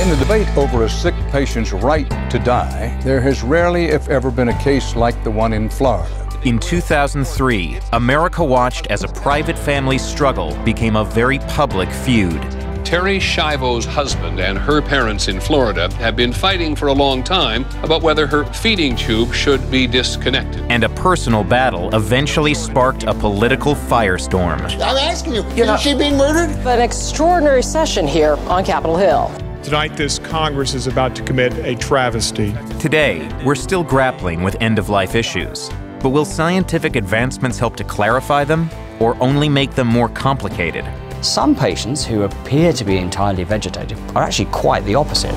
In the debate over a sick patient's right to die, there has rarely, if ever, been a case like the one in Florida. In 2003, America watched as a private family's struggle became a very public feud. Terri Schiavo's husband and her parents in Florida have been fighting for a long time about whether her feeding tube should be disconnected. And a personal battle eventually sparked a political firestorm. I'm asking you, isn't she being murdered? An extraordinary session here on Capitol Hill. Tonight, this Congress is about to commit a travesty. Today, we're still grappling with end-of-life issues. But will scientific advancements help to clarify them, or only make them more complicated? Some patients who appear to be entirely vegetative are actually quite the opposite.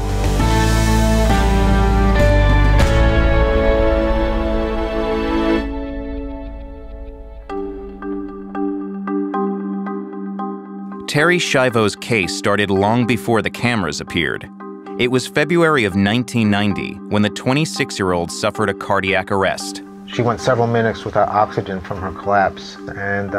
Terri Schiavo's case started long before the cameras appeared. It was February of 1990 when the 26-year-old suffered a cardiac arrest. She went several minutes without oxygen from her collapse and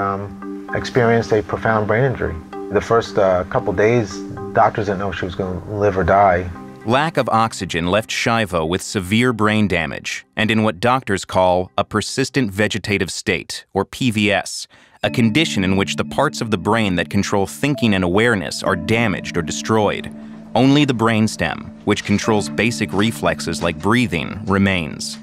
experienced a profound brain injury. The first couple days, doctors didn't know if she was going to live or die. Lack of oxygen left Schiavo with severe brain damage and in what doctors call a persistent vegetative state, or PVS, a condition in which the parts of the brain that control thinking and awareness are damaged or destroyed. Only the brainstem, which controls basic reflexes like breathing, remains.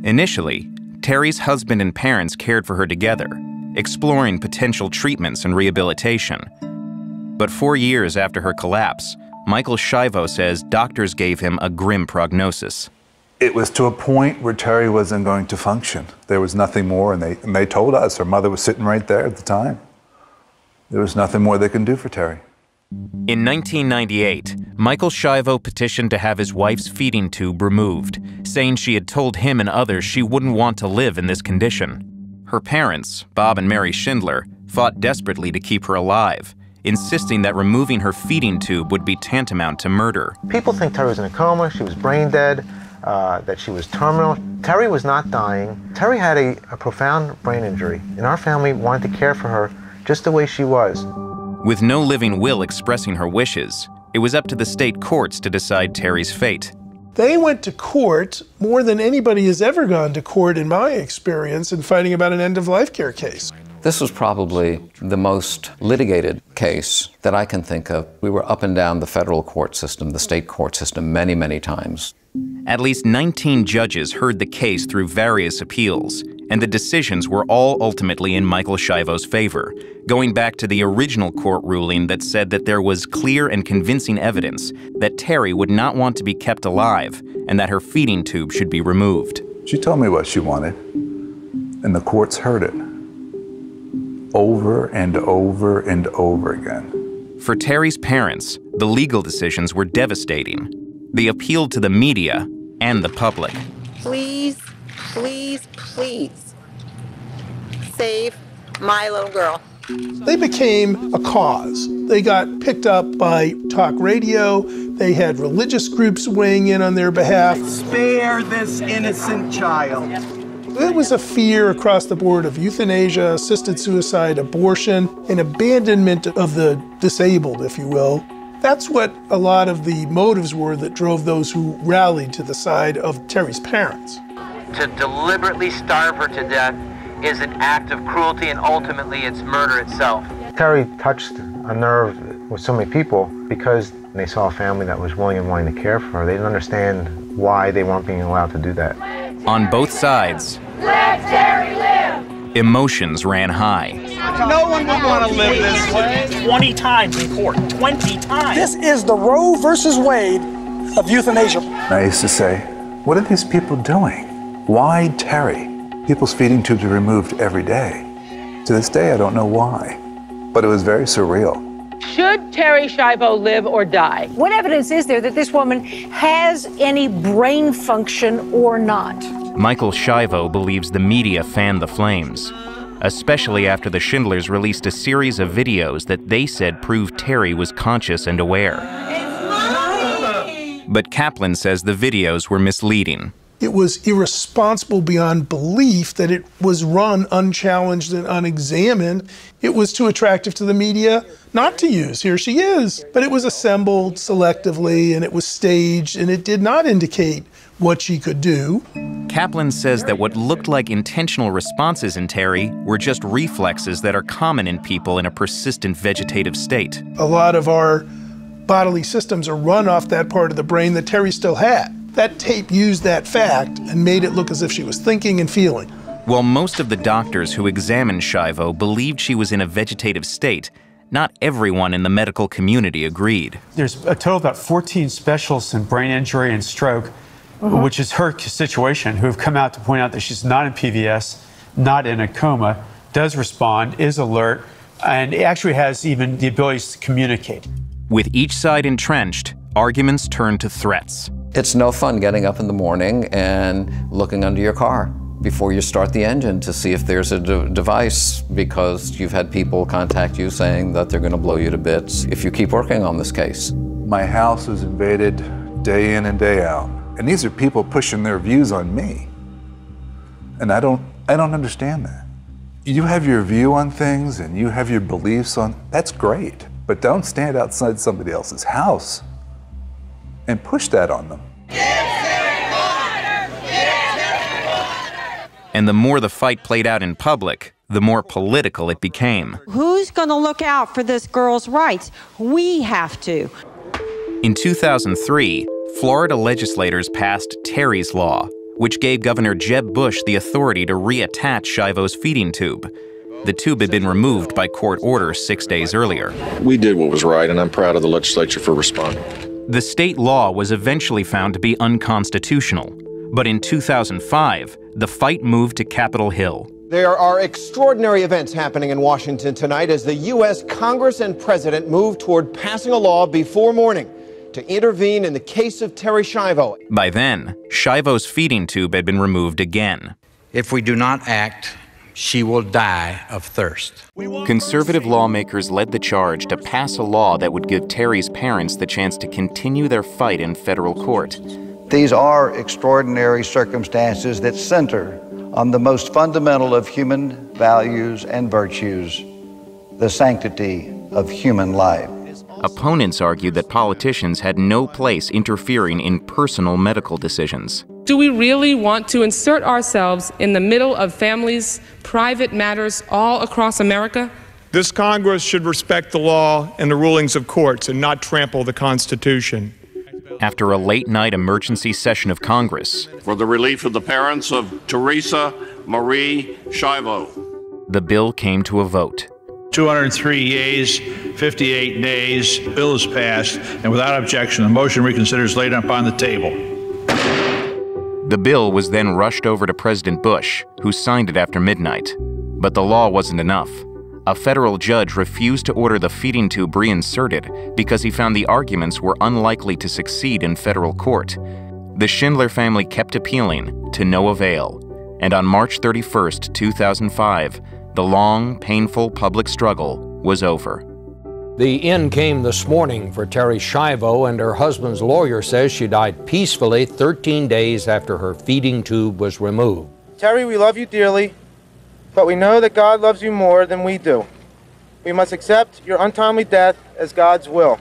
Initially, Terri's husband and parents cared for her together, exploring potential treatments and rehabilitation. But 4 years after her collapse, Michael Schiavo says doctors gave him a grim prognosis. It was to a point where Terri wasn't going to function. There was nothing more, and they told us. Her mother was sitting right there at the time. There was nothing more they can do for Terri. In 1998, Michael Schiavo petitioned to have his wife's feeding tube removed, saying she had told him and others she wouldn't want to live in this condition. Her parents, Bob and Mary Schindler, fought desperately to keep her alive, insisting that removing her feeding tube would be tantamount to murder. People think Terri was in a coma, she was brain dead, that she was terminal. Terri was not dying. Terri had a profound brain injury, and our family wanted to care for her just the way she was. With no living will expressing her wishes, it was up to the state courts to decide Terri's fate. They went to court more than anybody has ever gone to court in my experience in fighting about an end-of-life care case. This was probably the most litigated case that I can think of. We were up and down the federal court system, the state court system, many, many times. At least 19 judges heard the case through various appeals, and the decisions were all ultimately in Michael Schiavo's favor, going back to the original court ruling that said that there was clear and convincing evidence that Terri would not want to be kept alive and that her feeding tube should be removed. She told me what she wanted, and the courts heard it over and over and over again. For Terri's parents, the legal decisions were devastating. They appealed to the media and the public. Please, please, please save my little girl. They became a cause. They got picked up by talk radio. They had religious groups weighing in on their behalf. Spare this innocent child. There was a fear across the board of euthanasia, assisted suicide, abortion, and abandonment of the disabled, if you will. That's what a lot of the motives were that drove those who rallied to the side of Terri's parents. To deliberately starve her to death is an act of cruelty, and ultimately it's murder itself. Terri touched a nerve with so many people because they saw a family that was willing and wanting to care for her. They didn't understand why they weren't being allowed to do that. On both sides, let Terri live! Emotions ran high. No one would want to live this way. 20 times in court, 20 times. This is the Roe versus Wade of euthanasia. I used to say, what are these people doing? Why Terri? People's feeding tubes are removed every day. To this day, I don't know why, but it was very surreal. Should Terri Schiavo live or die? What evidence is there that this woman has any brain function or not? Michael Schiavo believes the media fanned the flames, especially after the Schindlers released a series of videos that they said proved Terri was conscious and aware. But Kaplan says the videos were misleading. It was irresponsible beyond belief that it was run unchallenged and unexamined. It was too attractive to the media not to use. Here she is. But it was assembled selectively, and it was staged, and it did not indicate what she could do. Kaplan says that what looked like intentional responses in Terri were just reflexes that are common in people in a persistent vegetative state. A lot of our bodily systems are run off that part of the brain that Terri still had. That tape used that fact and made it look as if she was thinking and feeling. While most of the doctors who examined Schiavo believed she was in a vegetative state, not everyone in the medical community agreed. There's a total of about 14 specialists in brain injury and stroke, which is her situation, who have come out to point out that she's not in PVS, not in a coma, does respond, is alert, and actually has even the ability to communicate. With each side entrenched, arguments turned to threats. It's no fun getting up in the morning and looking under your car before you start the engine to see if there's a device, because you've had people contact you saying that they're going to blow you to bits if you keep working on this case. My house was invaded day in and day out. And these are people pushing their views on me. And I don't understand that. You have your view on things and you have your beliefs on, that's great. But don't stand outside somebody else's house and push that on them. And the more the fight played out in public, the more political it became. Who's going to look out for this girl's rights? We have to. In 2003, Florida legislators passed Terri's Law, which gave Governor Jeb Bush the authority to reattach Schiavo's feeding tube. The tube had been removed by court order 6 days earlier. We did what was right, and I'm proud of the legislature for responding. The state law was eventually found to be unconstitutional, but in 2005, the fight moved to Capitol Hill. There are extraordinary events happening in Washington tonight as the U.S. Congress and President move toward passing a law before morning to intervene in the case of Terri Schiavo. By then, Schiavo's feeding tube had been removed again. If we do not act, she will die of thirst. Conservative lawmakers led the charge to pass a law that would give Terri's parents the chance to continue their fight in federal court. These are extraordinary circumstances that center on the most fundamental of human values and virtues, the sanctity of human life. Opponents argued that politicians had no place interfering in personal medical decisions. Do we really want to insert ourselves in the middle of families' private matters all across America? This Congress should respect the law and the rulings of courts and not trample the Constitution. After a late-night emergency session of Congress, for the relief of the parents of Teresa Marie Schiavo, the bill came to a vote. 203 yeas, 58 nays. Bill is passed, and without objection, the motion reconsidered is laid upon the table. The bill was then rushed over to President Bush, who signed it after midnight. But the law wasn't enough. A federal judge refused to order the feeding tube reinserted because he found the arguments were unlikely to succeed in federal court. The Schindler family kept appealing, to no avail. And on March 31st, 2005, the long, painful public struggle was over. The end came this morning for Terri Schiavo, and her husband's lawyer says she died peacefully 13 days after her feeding tube was removed. Terri, we love you dearly, but we know that God loves you more than we do. We must accept your untimely death as God's will.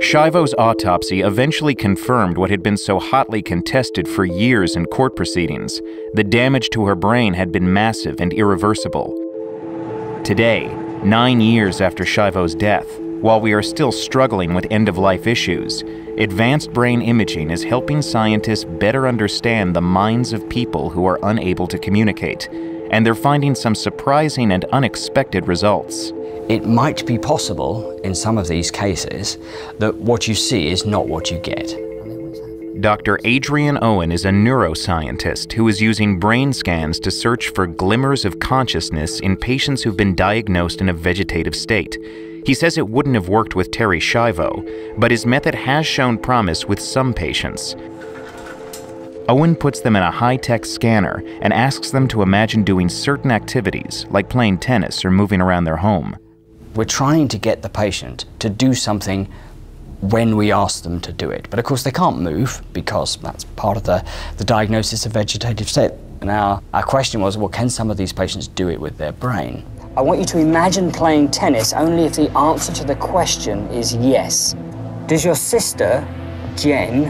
Schiavo's autopsy eventually confirmed what had been so hotly contested for years in court proceedings. The damage to her brain had been massive and irreversible. Today, 9 years after Schiavo's death, while we are still struggling with end-of-life issues, advanced brain imaging is helping scientists better understand the minds of people who are unable to communicate, and they're finding some surprising and unexpected results. It might be possible, in some of these cases, that what you see is not what you get. Dr. Adrian Owen is a neuroscientist who is using brain scans to search for glimmers of consciousness in patients who've been diagnosed in a vegetative state. He says it wouldn't have worked with Terri Schiavo, but his method has shown promise with some patients. Owen puts them in a high-tech scanner and asks them to imagine doing certain activities, like playing tennis or moving around their home. We're trying to get the patient to do something when we ask them to do it. But of course they can't move because that's part of the diagnosis of vegetative state. Now, our question was, well, can some of these patients do it with their brain? I want you to imagine playing tennis only if the answer to the question is yes. Does your sister, Jen,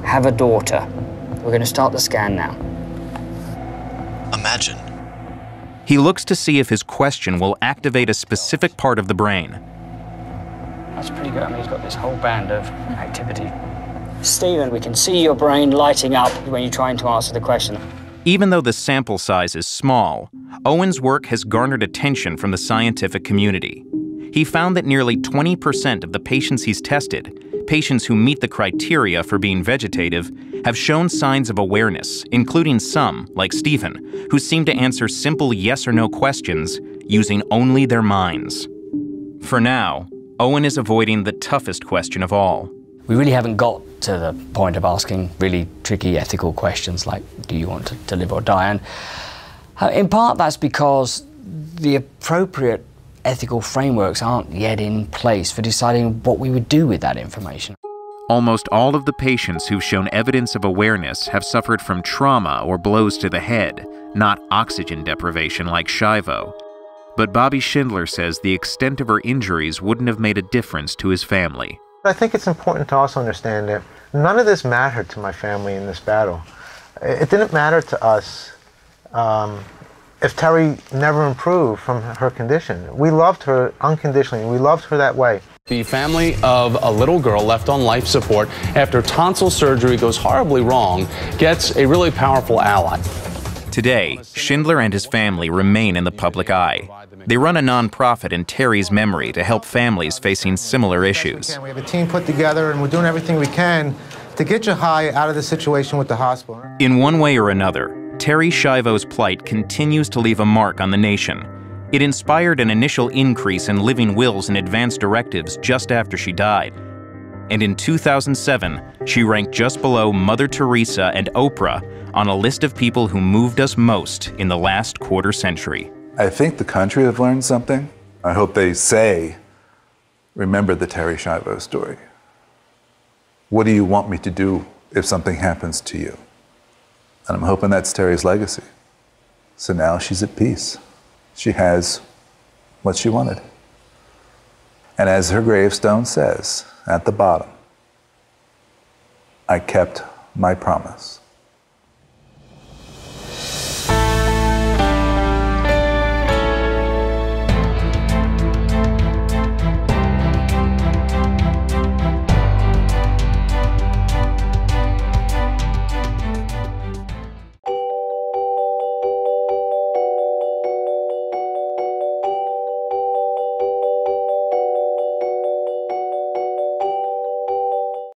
have a daughter? We're going to start the scan now. Imagine. He looks to see if his question will activate a specific part of the brain. That's pretty good. I mean, he's got this whole band of activity. Stephen, we can see your brain lighting up when you're trying to answer the question. Even though the sample size is small, Owen's work has garnered attention from the scientific community. He found that nearly 20% of the patients he's tested, patients who meet the criteria for being vegetative, have shown signs of awareness, including some, like Stephen, who seem to answer simple yes or no questions using only their minds. For now, Owen is avoiding the toughest question of all. We really haven't got to the point of asking really tricky ethical questions like, do you want to live or die? And in part that's because the appropriate ethical frameworks aren't yet in place for deciding what we would do with that information. Almost all of the patients who've shown evidence of awareness have suffered from trauma or blows to the head, not oxygen deprivation like Schiavo. But Bobby Schindler says the extent of her injuries wouldn't have made a difference to his family. I think it's important to also understand that none of this mattered to my family in this battle. It didn't matter to us if Terri never improved from her condition. We loved her unconditionally. We loved her that way. The family of a little girl left on life support after tonsil surgery goes horribly wrong gets a really powerful ally. Today, Schindler and his family remain in the public eye. They run a nonprofit in Terri's memory to help families facing similar issues. We have a team put together and we're doing everything we can to get you high out of the situation with the hospital. In one way or another, Terri Schiavo's plight continues to leave a mark on the nation. It inspired an initial increase in living wills and advance directives just after she died. And in 2007, she ranked just below Mother Teresa and Oprah on a list of people who moved us most in the last quarter century. I think the country have learned something. I hope they say, remember the Terri Schiavo story. What do you want me to do if something happens to you? And I'm hoping that's Terri's legacy. So now she's at peace. She has what she wanted. And as her gravestone says at the bottom, I kept my promise.